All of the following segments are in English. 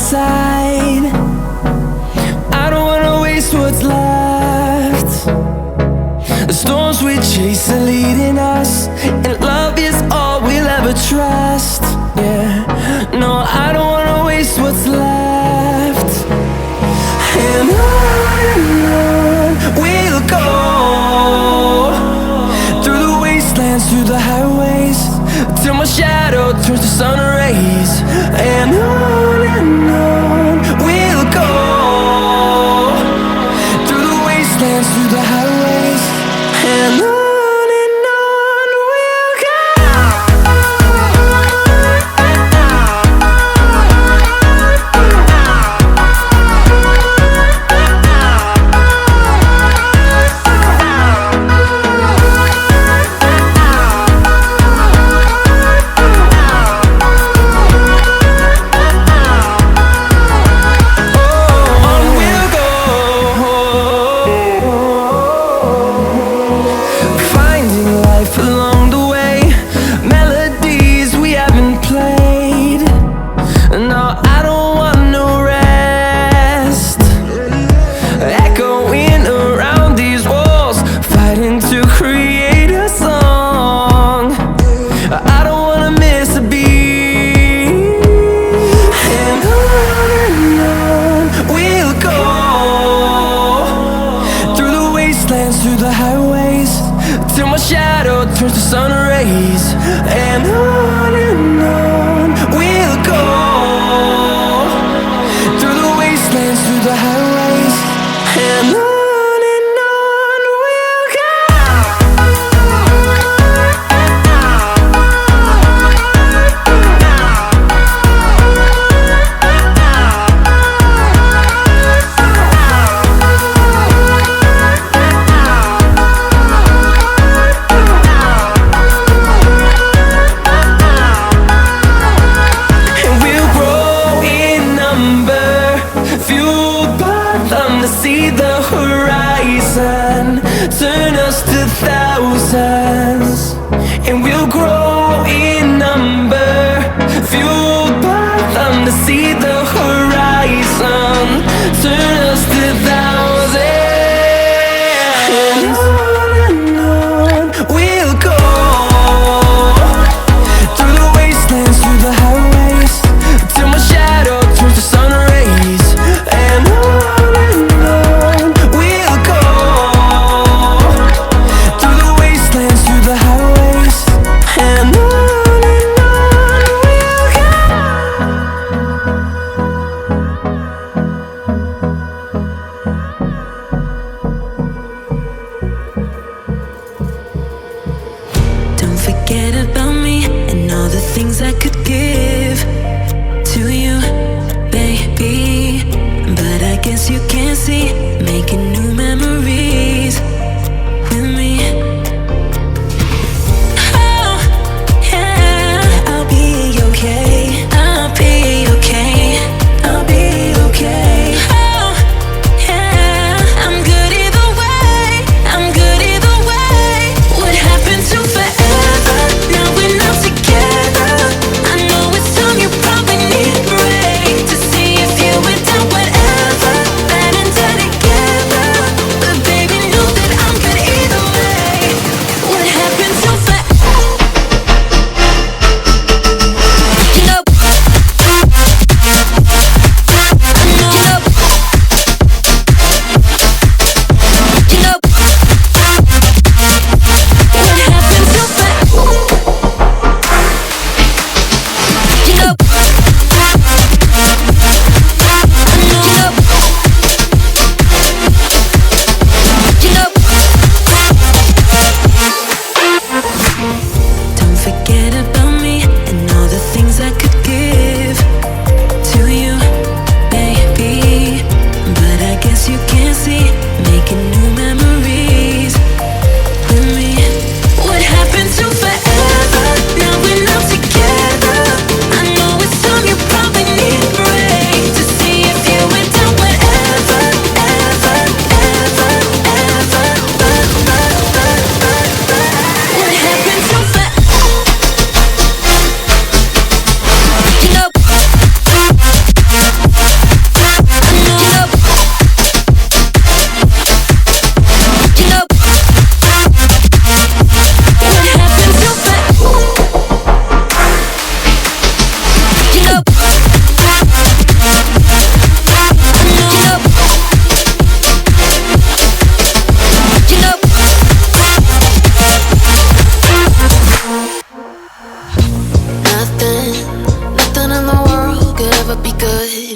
inside. I don't wanna waste what's left. The storms we chase are leading us, and love is all we'll ever trust. Yeah, no, I don't wanna waste what's left. And on we'll go, through the wastelands, through the highways, till my shadow turns to sun rays. And on we'll go, through the wastelands, through the highways, and on. Through the highways, till my shadow turns to sun rays. And on we'll go, through the wastelands, through the highways, and on. See the horizon turn us to thousands, and we'll grow in number, fueled by them to see the horizon turn us to thousands. And on we'll go, through the wastelands, through the highways, till my shadow turns to sun rays. And on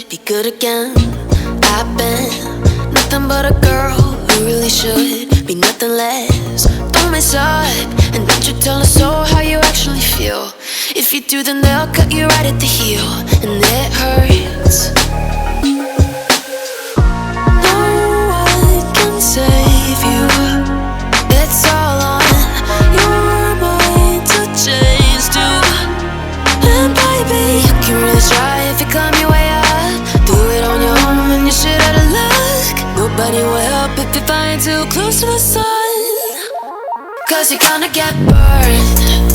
could be good again. I've been nothing but a girl who really should be nothing less. Don't mess up, and don't you tell us so how you actually feel. If you do, then they'll cut you right at the heel, and it hurts. No one can save you. It's all on your mind to change too. And baby, you can really try if you climb your way up. Do it on your own and you shit out of luck. Nobody will help if you're flying too close to the sun. 'Cause you're gonna get burned.